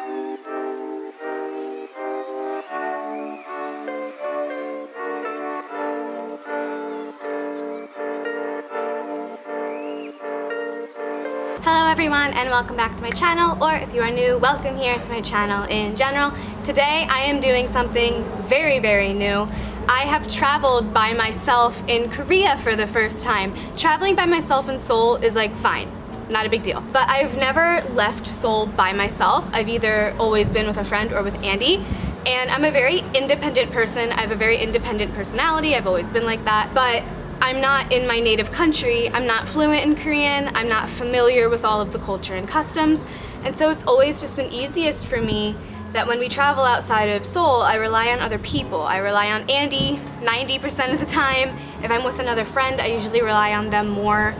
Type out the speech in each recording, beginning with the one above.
Hello everyone and welcome back to my channel, or if you are new, welcome here to my channel in general. Today I am doing something very, very new. I have traveled by myself in Korea for the first time. Traveling by myself in Seoul is like fine, not a big deal. But I've never left Seoul by myself. I've either always been with a friend or with Andy. And I'm a very independent person. I have a very independent personality. I've always been like that. But I'm not in my native country, I'm not fluent in Korean, I'm not familiar with all of the culture and customs, and so it's always just been easiest for me that when we travel outside of Seoul, I rely on other people. I rely on Andy 90% of the time. If I'm with another friend, I usually rely on them more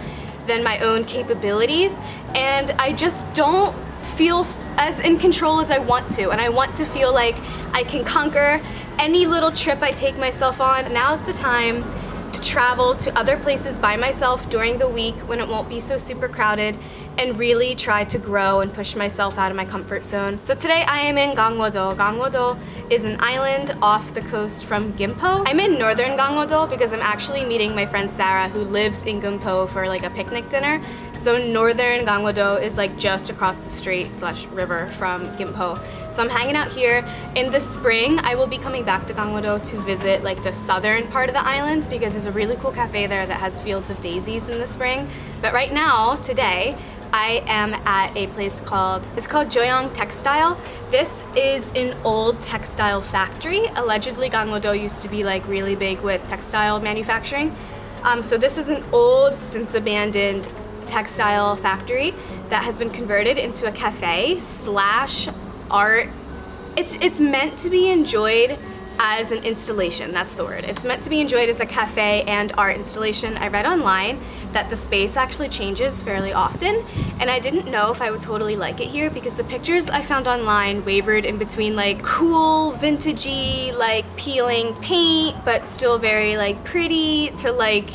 than my own capabilities, and I just don't feel as in control as I want to, and I want to feel like I can conquer any little trip I take myself on. Now's the time to travel to other places by myself during the week when it won't be so super crowded and really try to grow and push myself out of my comfort zone. So today I am in Ganghwado. Ganghwado is an island off the coast from Gimpo. I'm in northern Ganghwado because I'm actually meeting my friend Sarah who lives in Gimpo for like a picnic dinner. So northern Ganghwado is like just across the strait / river from Gimpo. So I'm hanging out here. In the spring, I will be coming back to Ganghwado to visit like the southern part of the island because there's a really cool cafe there that has fields of daisies in the spring. But right now, today, I am at a place called Joyoung Textile. This is an old textile factory. Allegedly, Ganghwado used to be like really big with textile manufacturing. So this is an old, since abandoned textile factory that has been converted into a cafe / art. It's meant to be enjoyed as an installation, that's the word. It's meant to be enjoyed as a cafe and art installation. I read online that the space actually changes fairly often, and I didn't know if I would totally like it here because the pictures I found online wavered in between like cool, vintagey, like peeling paint, but still very like pretty to like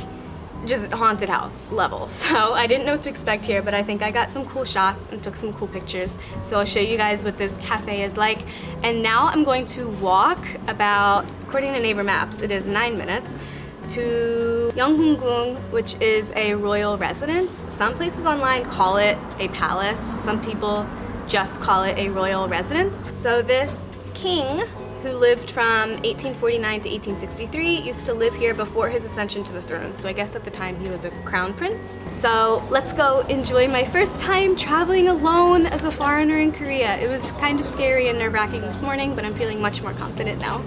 just haunted house level. So I didn't know what to expect here, but I think I got some cool shots and took some cool pictures. So I'll show you guys what this cafe is like. And now I'm going to walk about, according to Naver Maps, it is 9 minutes, to Yeonghung, which is a royal residence. Some places online call it a palace. Some people just call it a royal residence. So this king, who lived from 1849 to 1863, used to live here before his ascension to the throne. So I guess at the time he was a crown prince. So let's go enjoy my first time traveling alone as a foreigner in Korea. It was kind of scary and nerve-wracking this morning, but I'm feeling much more confident now.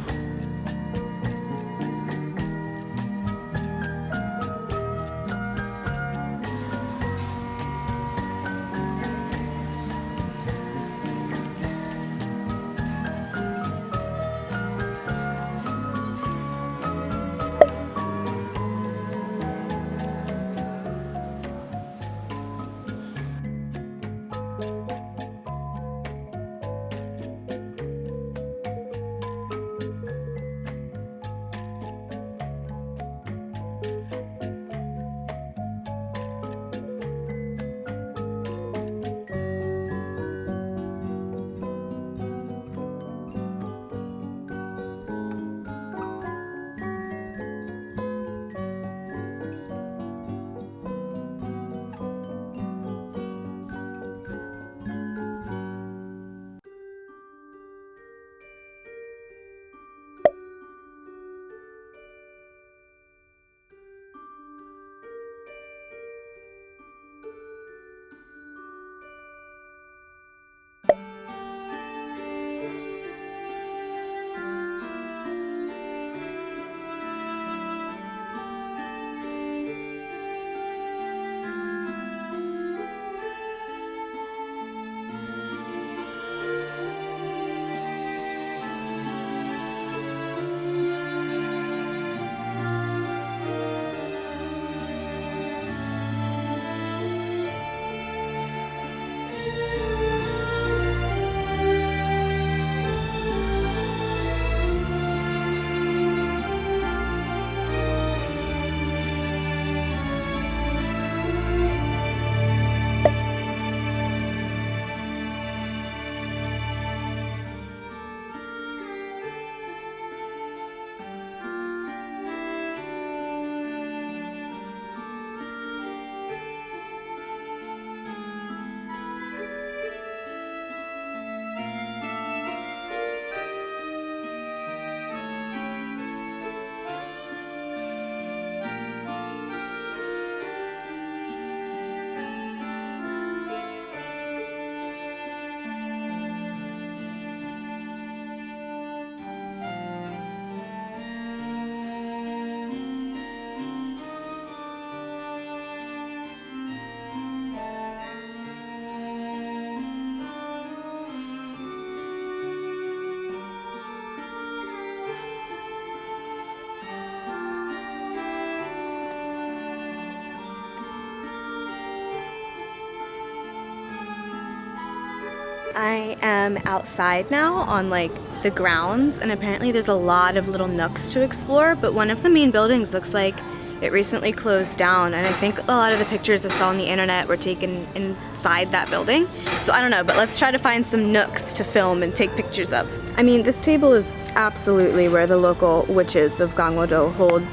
I am outside now on like the grounds, and apparently there's a lot of little nooks to explore, but one of the main buildings looks like it recently closed down, and I think a lot of the pictures I saw on the internet were taken inside that building. So I don't know, but let's try to find some nooks to film and take pictures of. I mean, this table is absolutely where the local witches of Ganghwado hold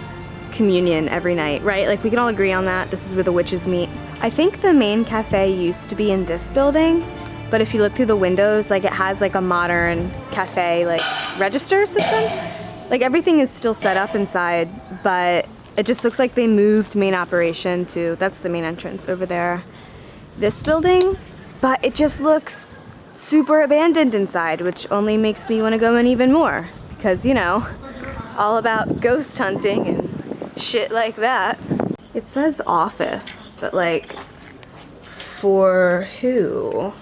communion every night, right? Like, we can all agree on that. This is where the witches meet. I think the main cafe used to be in this building, but if you look through the windows, like, it has like a modern cafe like register system. Like, everything is still set up inside, but it just looks like they moved main operation to, that's the main entrance over there, this building, but it just looks super abandoned inside, which only makes me want to go in even more, because, you know, all about ghost hunting and shit like that. It says office, but like, for who?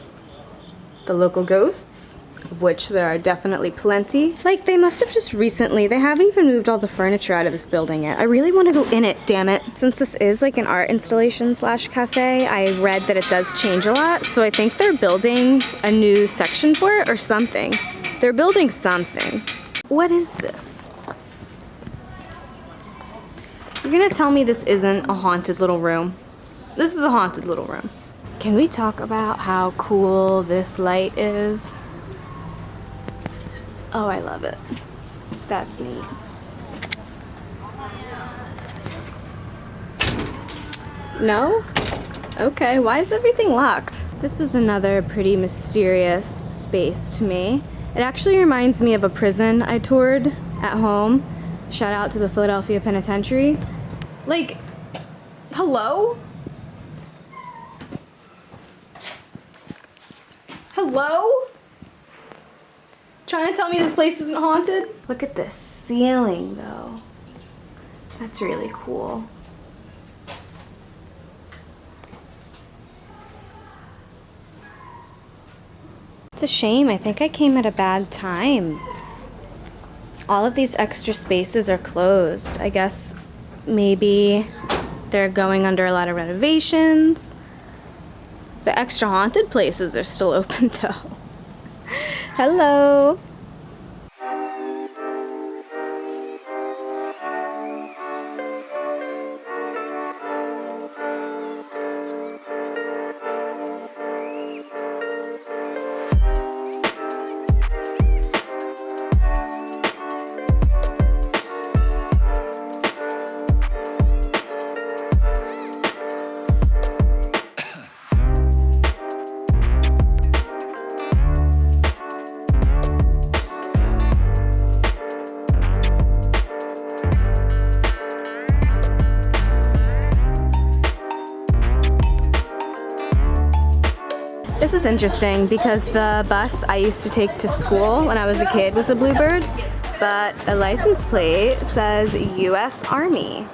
The local ghosts, of which there are definitely plenty. Like, they must have just recently, they haven't even moved all the furniture out of this building yet. I really want to go in it, damn it. Since this is like an art installation slash cafe, I read that it does change a lot, so I think they're building a new section for it or something. They're building something. What is this? You're gonna tell me this isn't a haunted little room? This is a haunted little room. Can we talk about how cool this light is? Oh, I love it. That's neat. No? Okay, why is everything locked? This is another pretty mysterious space to me. It actually reminds me of a prison I toured at home. Shout out to the Philadelphia Penitentiary. Like, hello? Hello? Trying to tell me this place isn't haunted? Look at this ceiling though. That's really cool. It's a shame. I think I came at a bad time. All of these extra spaces are closed. I guess maybe they're going under a lot of renovations. The extra haunted places are still open though. Hello. This is interesting because the bus I used to take to school when I was a kid was a Bluebird, but the license plate says US Army.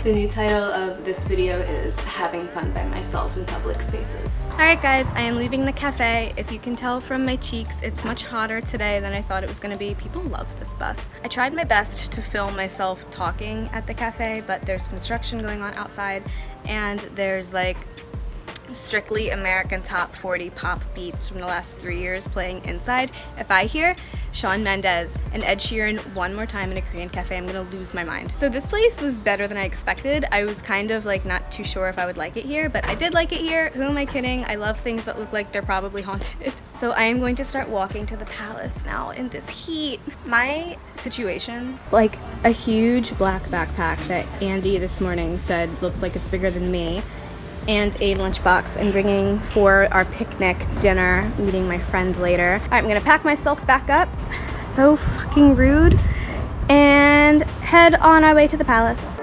The new title of this video is Having Fun by Myself in Public Spaces. Alright guys, I am leaving the cafe. If you can tell from my cheeks, it's much hotter today than I thought it was going to be. People love this bus. I tried my best to film myself talking at the cafe, but there's construction going on outside, and there's like strictly American top 40 pop beats from the last 3 years playing inside. If I hear Shawn Mendes and Ed Sheeran one more time in a Korean cafe, I'm gonna lose my mind. So this place was better than I expected. I was kind of like not too sure if I would like it here, but I did like it here. Who am I kidding? I love things that look like they're probably haunted. So I am going to start walking to the palace now in this heat. My situation, like a huge black backpack that Andy this morning said looks like it's bigger than me, and a lunchbox I'm bringing for our picnic dinner, meeting my friend later. All right, I'm gonna pack myself back up, so fucking rude, and head on our way to the palace.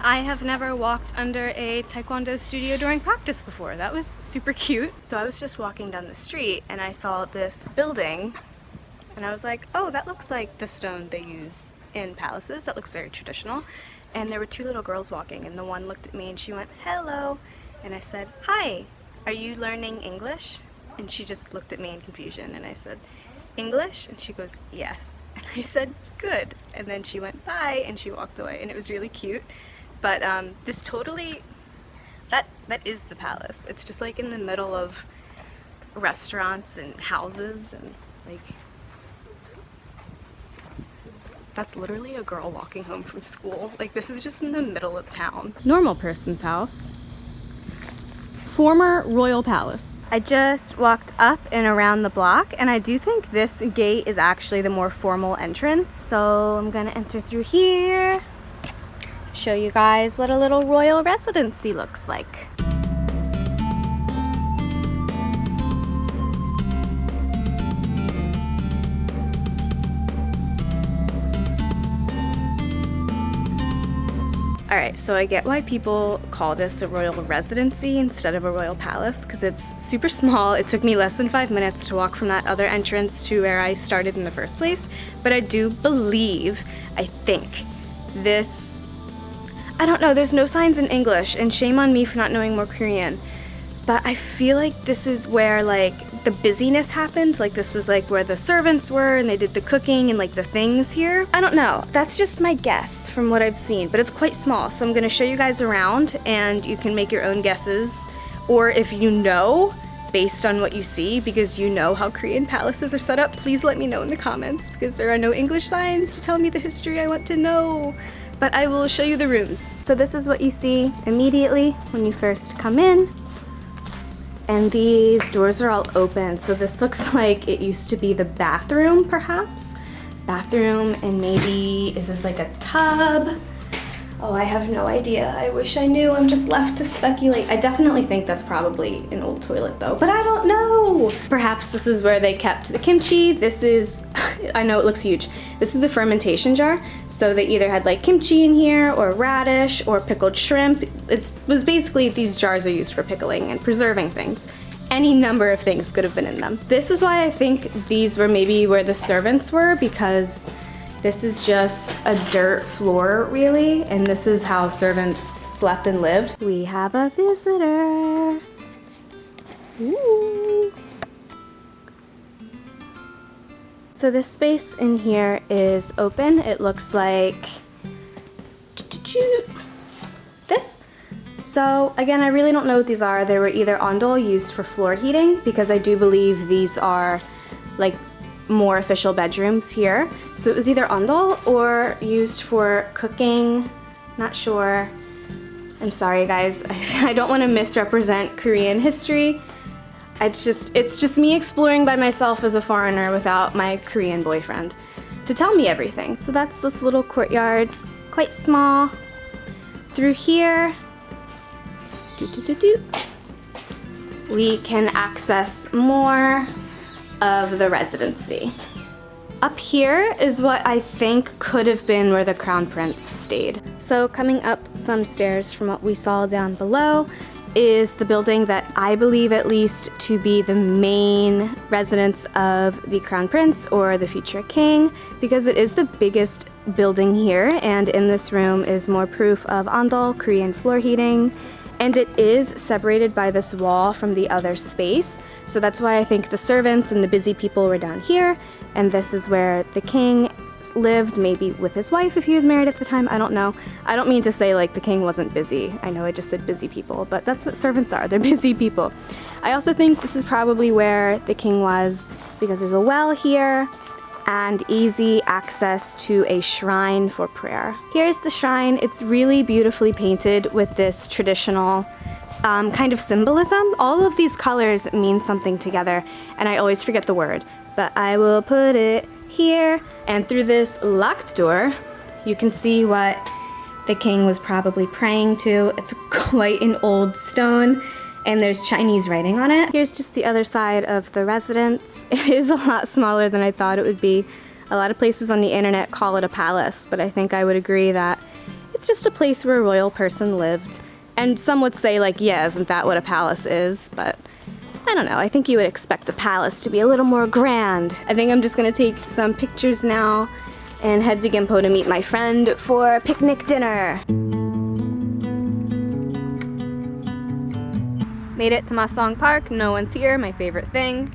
I have never walked under a taekwondo studio during practice before. That was super cute. So I was just walking down the street and I saw this building and I was like, oh, that looks like the stone they use in palaces. That looks very traditional. and there were two little girls walking, and the one looked at me and she went, "Hello," and I said, "Hi, are you learning English?" And she just looked at me in confusion, and I said, "English?" And she goes, "Yes." And I said, "Good." And then she went, "Bye," and she walked away, and it was really cute. But this totally, that is the palace. It's just like in the middle of restaurants and houses, and like, that's literally a girl walking home from school. Like, this is just in the middle of town. Normal person's house. Former royal palace. I just walked up and around the block, and I do think this gate is actually the more formal entrance. So I'm gonna enter through here, show you guys what a little royal residency looks like. Alright, so I get why people call this a royal residency instead of a royal palace, because it's super small. It took me less than 5 minutes to walk from that other entrance to where I started in the first place. But I do believe, I think, this, I don't know, there's no signs in English, and shame on me for not knowing more Korean. But I feel like this is where, like, the busyness happened. Like, this was like where the servants were and they did the cooking and like the things here. I don't know, that's just my guess from what I've seen, but it's quite small. So I'm gonna show you guys around and you can make your own guesses, or if you know based on what you see, because you know how Korean palaces are set up, please let me know in the comments, because there are no English signs to tell me the history I want to know. But I will show you the rooms. So this is what you see immediately when you first come in. And these doors are all open, so this looks like it used to be the bathroom, perhaps? Bathroom, and maybe, is this like a tub? Oh, I have no idea. I wish I knew. I'm just left to speculate. I definitely think that's probably an old toilet though, but I don't know. Perhaps this is where they kept the kimchi. This is, I know it looks huge. This is a fermentation jar. So they either had like kimchi in here or radish or pickled shrimp. It was basically, these jars are used for pickling and preserving things. Any number of things could have been in them. This is why I think these were maybe where the servants were, because this is just a dirt floor, really, and this is how servants slept and lived. We have a visitor. Ooh. So this space in here is open. It looks like this. So again, I really don't know what these are. They were either ondol used for floor heating, because I do believe these are like more official bedrooms here. So it was either ondol or used for cooking, not sure. I'm sorry guys, I don't want to misrepresent Korean history. It's just me exploring by myself as a foreigner without my Korean boyfriend to tell me everything. So that's this little courtyard, quite small. Through here, we can access more of the residency. Up here is what I think could have been where the crown prince stayed. So coming up some stairs from what we saw down below is the building that I believe at least to be the main residence of the crown prince or the future king, because it is the biggest building here, and in this room is more proof of ondol, Korean floor heating, and it is separated by this wall from the other space. So that's why I think the servants and the busy people were down here, and this is where the king lived, maybe with his wife if he was married at the time, I don't know. I don't mean to say like the king wasn't busy. I know I just said busy people, but that's what servants are, they're busy people. I also think this is probably where the king was, because there's a well here and easy access to a shrine for prayer. Here's the shrine. It's really beautifully painted with this traditional kind of symbolism. All of these colors mean something together, and I always forget the word, but I will put it here. And through this locked door, you can see what the king was probably praying to. It's quite an old stone, and there's Chinese writing on it. Here's just the other side of the residence. It is a lot smaller than I thought it would be. A lot of places on the internet call it a palace, but I think I would agree that it's just a place where a royal person lived. And some would say like, yeah, isn't that what a palace is? But I don't know, I think you would expect a palace to be a little more grand. I think I'm just gonna take some pictures now and head to Gimpo to meet my friend for picnic dinner. Made it to Masong Park, no one's here, my favorite thing.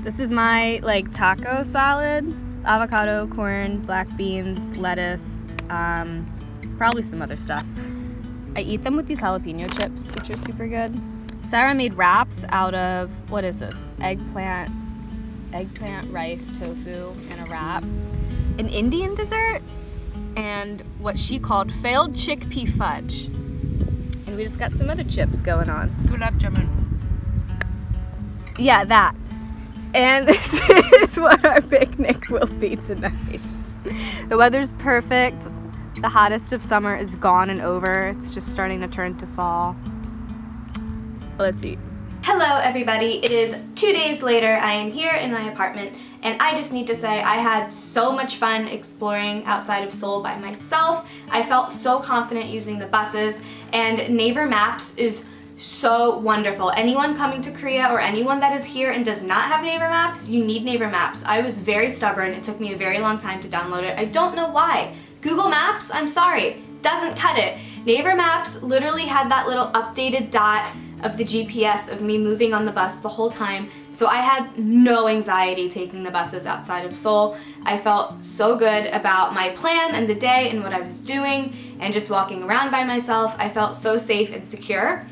This is my like taco salad, avocado, corn, black beans, lettuce, probably some other stuff. I eat them with these jalapeno chips, which are super good. Sarah made wraps out of, what is this? Eggplant, rice, tofu, and a wrap. An Indian dessert, and what she called failed chickpea fudge. And we just got some other chips going on. Gulab jamun. Yeah, that. And this is what our picnic will be tonight. The weather's perfect. The hottest of summer is gone and over. It's just starting to turn to fall. Let's eat. Hello everybody, it is 2 days later. I am here in my apartment and I just need to say I had so much fun exploring outside of Seoul by myself. I felt so confident using the buses, and Naver Maps is so wonderful. Anyone coming to Korea or anyone that is here and does not have Naver Maps, you need Naver Maps. I was very stubborn. It took me a very long time to download it. I don't know why. Google Maps, I'm sorry, doesn't cut it. Naver Maps literally had that little updated dot of the GPS of me moving on the bus the whole time, so I had no anxiety taking the buses outside of Seoul. I felt so good about my plan and the day and what I was doing, and just walking around by myself. I felt so safe and secure.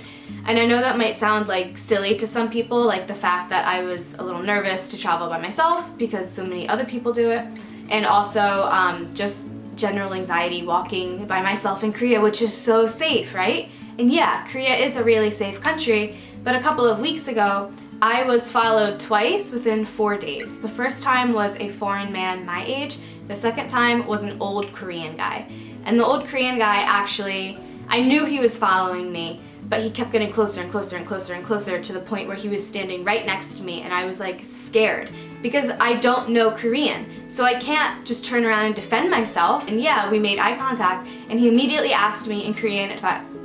And I know that might sound like silly to some people, like the fact that I was a little nervous to travel by myself because so many other people do it, and also just general anxiety walking by myself in Korea, which is so safe, right? And yeah, Korea is a really safe country, but a couple of weeks ago, I was followed twice within 4 days. The first time was a foreign man my age. The second time was an old Korean guy. And the old Korean guy actually, I knew he was following me, but he kept getting closer and closer and closer and closer to the point where he was standing right next to me, and I was like scared because I don't know Korean, so I can't just turn around and defend myself. And yeah, we made eye contact, and he immediately asked me in Korean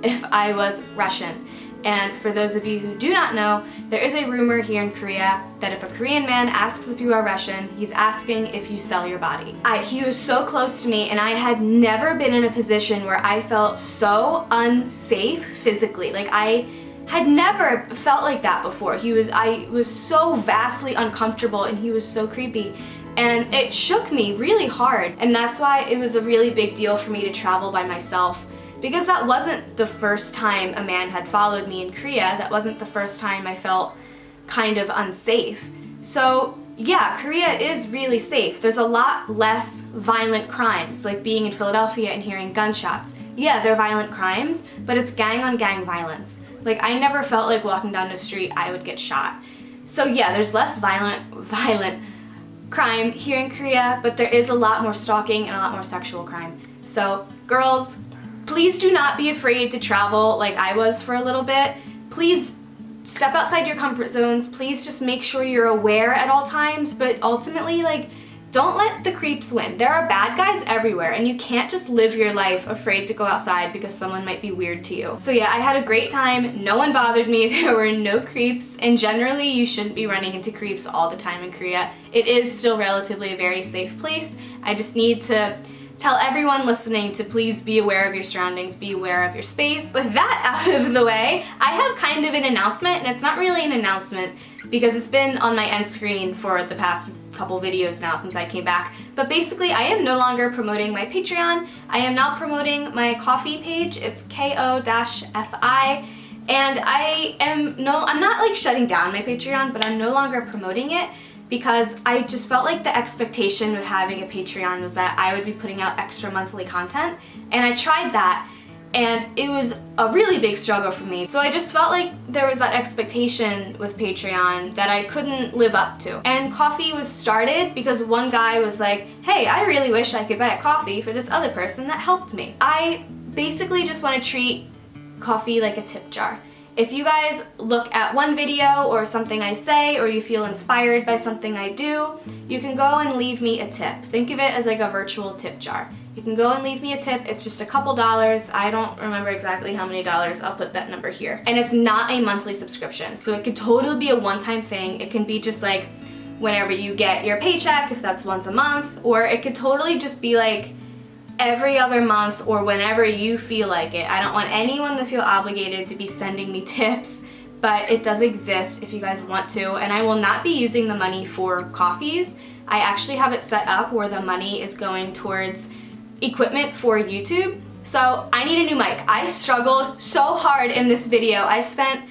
if I was Russian. And for those of you who do not know, there is a rumor here in Korea that if a Korean man asks if you are Russian, he's asking if you sell your body. He was so close to me, and I had never been in a position where I felt so unsafe physically. Like, I had never felt like that before. I was so vastly uncomfortable, and he was so creepy. And it shook me really hard. And that's why it was a really big deal for me to travel by myself, because that wasn't the first time a man had followed me in Korea. That wasn't the first time I felt kind of unsafe. So yeah, Korea is really safe. There's a lot less violent crimes, like being in Philadelphia and hearing gunshots. Yeah, they're violent crimes, but it's gang on gang violence. Like, I never felt like walking down the street I would get shot. So yeah, there's less violent crime here in Korea, but there is a lot more stalking and a lot more sexual crime. So girls, please do not be afraid to travel like I was for a little bit. Please step outside your comfort zones. Please just make sure you're aware at all times, but ultimately, like, don't let the creeps win. There are bad guys everywhere, and you can't just live your life afraid to go outside because someone might be weird to you. So yeah, I had a great time. No one bothered me. There were no creeps, and generally you shouldn't be running into creeps all the time in Korea. It is still relatively a very safe place. I just need to tell everyone listening to please be aware of your surroundings, be aware of your space. With that out of the way, I have kind of an announcement, and it's not really an announcement because it's been on my end screen for the past couple videos now since I came back. But basically, I am no longer promoting my Patreon. I am now promoting my Ko-fi page. It's ko-fi. And I'm not like shutting down my Patreon, but I'm no longer promoting it, because I just felt like the expectation with having a Patreon was that I would be putting out extra monthly content, and I tried that, and it was a really big struggle for me. So I just felt like there was that expectation with Patreon that I couldn't live up to. And Ko-fi was started because one guy was like, hey, I really wish I could buy a coffee for this other person that helped me. I basically just want to treat Ko-fi like a tip jar. If you guys look at one video or something I say, or you feel inspired by something I do, you can go and leave me a tip. Think of it as like a virtual tip jar. You can go and leave me a tip. It's just a couple dollars. I don't remember exactly how many dollars. I'll put that number here. And it's not a monthly subscription, so it could totally be a one-time thing. It can be just like whenever you get your paycheck, if that's once a month, or it could totally just be like every other month or whenever you feel like it. I don't want anyone to feel obligated to be sending me tips, but it does exist if you guys want to, and I will not be using the money for coffees. I actually have it set up where the money is going towards equipment for YouTube. So I need a new mic. I struggled so hard in this video. I spent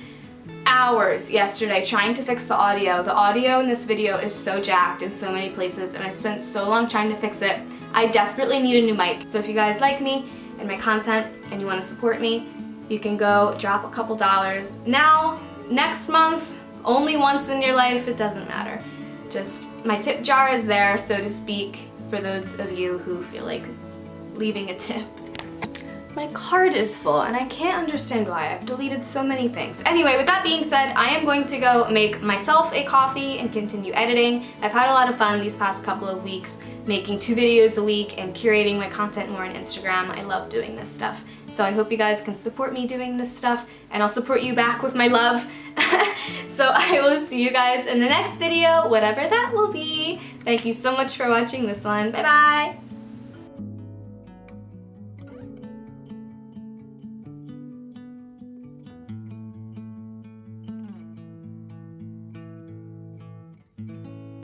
hours yesterday trying to fix the audio. The audio in this video is so jacked in so many places, and I spent so long trying to fix it. I desperately need a new mic. So if you guys like me and my content and you want to support me, you can go drop a couple dollars now, next month, only once in your life, it doesn't matter. Just my tip jar is there, so to speak, for those of you who feel like leaving a tip. My card is full and I can't understand why. I've deleted so many things. Anyway, with that being said, I am going to go make myself a coffee and continue editing. I've had a lot of fun these past couple of weeks making 2 videos a week and curating my content more on Instagram. I love doing this stuff. So I hope you guys can support me doing this stuff, and I'll support you back with my love. So I will see you guys in the next video, whatever that will be. Thank you so much for watching this one. Bye bye!